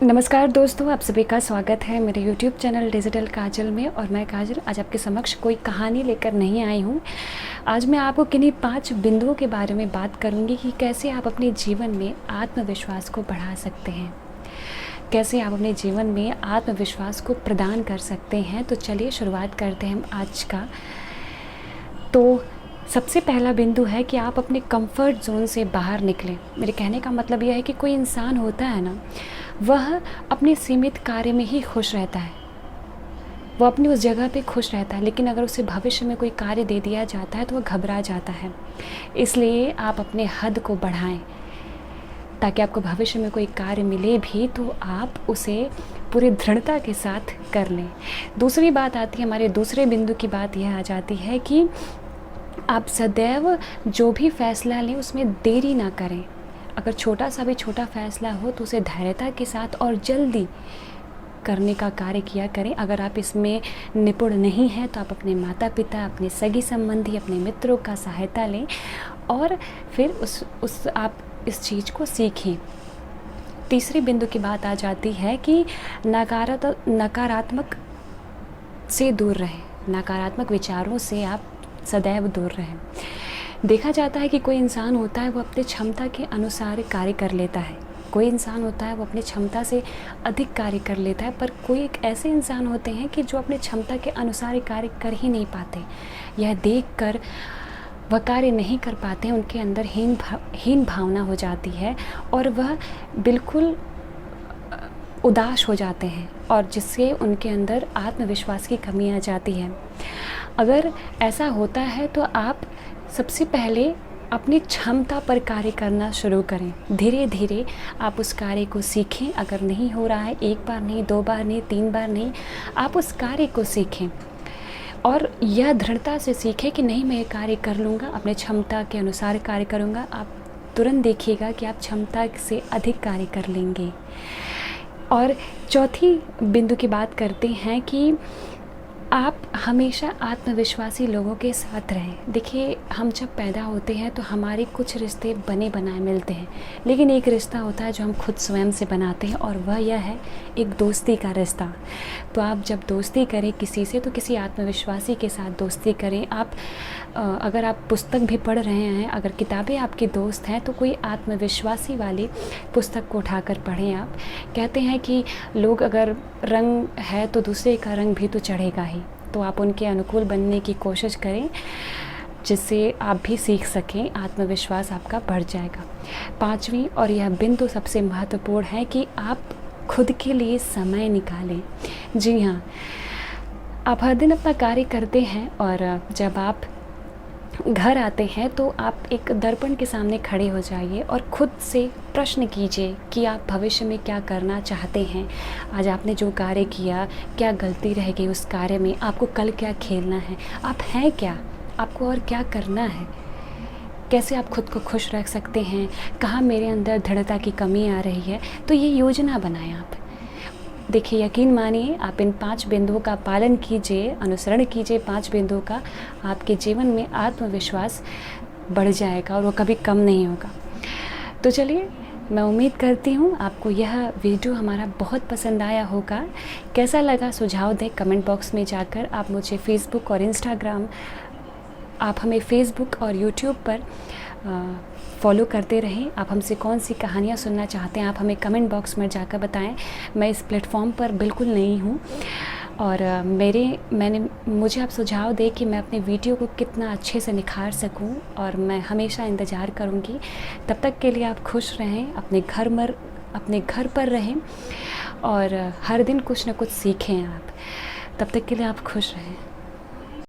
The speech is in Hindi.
नमस्कार दोस्तों, आप सभी का स्वागत है मेरे YouTube चैनल डिजिटल काजल में। और मैं काजल आज आपके समक्ष कोई कहानी लेकर नहीं आई हूँ। आज मैं आपको किन्हीं 5 बिंदुओं के बारे में बात करूँगी कि कैसे आप अपने जीवन में आत्मविश्वास को बढ़ा सकते हैं, कैसे आप अपने जीवन में आत्मविश्वास को प्रदान कर सकते हैं। तो चलिए शुरुआत करते हैं हम आज का। तो सबसे पहला बिंदु है कि आप अपने कंफर्ट ज़ोन से बाहर निकलें। मेरे कहने का मतलब यह है कि कोई इंसान होता है ना, वह अपने सीमित कार्य में ही खुश रहता है, वो अपनी उस जगह पे खुश रहता है, लेकिन अगर उसे भविष्य में कोई कार्य दे दिया जाता है तो वह घबरा जाता है। इसलिए आप अपने हद को बढ़ाएं ताकि आपको भविष्य में कोई कार्य मिले भी तो आप उसे पूरी दृढ़ता के साथ कर लें। दूसरी बात आती है, हमारे दूसरे बिंदु की बात यह आ जाती है कि आप सदैव जो भी फैसला लें उसमें देरी ना करें। अगर छोटा सा भी छोटा फैसला हो तो उसे धैर्यता के साथ और जल्दी करने का कार्य किया करें। अगर आप इसमें निपुण नहीं हैं तो आप अपने माता पिता, अपने सगी संबंधी, अपने मित्रों का सहायता लें और फिर आप इस चीज़ को सीखें। तीसरे बिंदु की बात आ जाती है कि नकारात्मक से दूर रहें, नकारात्मक विचारों से आप सदैव दूर रहें। देखा जाता है कि कोई इंसान होता है वो अपनी क्षमता के अनुसार कार्य कर लेता है, कोई इंसान होता है वो अपनी क्षमता से अधिक कार्य कर लेता है, पर कोई एक ऐसे इंसान होते हैं कि जो अपनी क्षमता के अनुसार कार्य कर ही नहीं पाते। यह देखकर वह कार्य नहीं कर पाते हैं, उनके अंदर हीन भावना हो जाती है और वह बिल्कुल उदास हो जाते हैं और जिससे उनके अंदर आत्मविश्वास की कमी आ जाती है। अगर ऐसा होता है तो आप सबसे पहले अपनी क्षमता पर कार्य करना शुरू करें। धीरे धीरे आप उस कार्य को सीखें। अगर नहीं हो रहा है, 1 बार नहीं, 2 बार नहीं, 3 बार नहीं, आप उस कार्य को सीखें और यह दृढ़ता से सीखें कि नहीं, मैं ये कार्य कर लूँगा, अपने क्षमता के अनुसार कार्य करूँगा। आप तुरंत देखिएगा कि आप क्षमता से अधिक कार्य कर लेंगे। और चौथी बिंदु की बात करते हैं कि आप हमेशा आत्मविश्वासी लोगों के साथ रहें। देखिए, हम जब पैदा होते हैं तो हमारे कुछ रिश्ते बने बनाए मिलते हैं, लेकिन एक रिश्ता होता है जो हम खुद स्वयं से बनाते हैं और वह यह है एक दोस्ती का रिश्ता। तो आप जब दोस्ती करें किसी से तो किसी आत्मविश्वासी के साथ दोस्ती करें। अगर आप पुस्तक भी पढ़ रहे हैं, अगर किताबें आपके दोस्त हैं तो कोई आत्मविश्वासी वाली पुस्तक को उठाकर पढ़ें। आप कहते हैं कि लोग अगर रंग है तो दूसरे का रंग भी तो चढ़ेगा ही, तो आप उनके अनुकूल बनने की कोशिश करें जिससे आप भी सीख सकें, आत्मविश्वास आपका बढ़ जाएगा। 5वीं और यह बिंदु सबसे महत्वपूर्ण है कि आप खुद के लिए समय निकालें। जी हाँ, आप हर दिन अपना कार्य करते हैं और जब आप घर आते हैं तो आप एक दर्पण के सामने खड़े हो जाइए और खुद से प्रश्न कीजिए कि आप भविष्य में क्या करना चाहते हैं। आज आपने जो कार्य किया, क्या गलती रह गई उस कार्य में, आपको कल क्या खेलना है, आप हैं क्या, आपको और क्या करना है, कैसे आप खुद को खुश रख सकते हैं, कहाँ मेरे अंदर दृढ़ता की कमी आ रही है। तो ये योजना बनाएं आप। देखिए, यकीन मानिए, आप इन 5 बिंदुओं का पालन कीजिए, अनुसरण कीजिए 5 बिंदुओं का, आपके जीवन में आत्मविश्वास बढ़ जाएगा और वो कभी कम नहीं होगा। तो चलिए, मैं उम्मीद करती हूँ आपको यह वीडियो हमारा बहुत पसंद आया होगा। कैसा लगा सुझाव दें कमेंट बॉक्स में जाकर। आप मुझे फेसबुक और इंस्टाग्राम, आप हमें फेसबुक और यूट्यूब पर फॉलो करते रहें। आप हमसे कौन सी कहानियाँ सुनना चाहते हैं आप हमें कमेंट बॉक्स में जाकर बताएं। मैं इस प्लेटफॉर्म पर बिल्कुल नई हूँ और मुझे आप सुझाव दें कि मैं अपने वीडियो को कितना अच्छे से निखार सकूं और मैं हमेशा इंतज़ार करूँगी। तब तक के लिए आप खुश रहें, अपने घर पर रहें और हर दिन कुछ न कुछ सीखें आप। तब तक के लिए आप खुश रहें।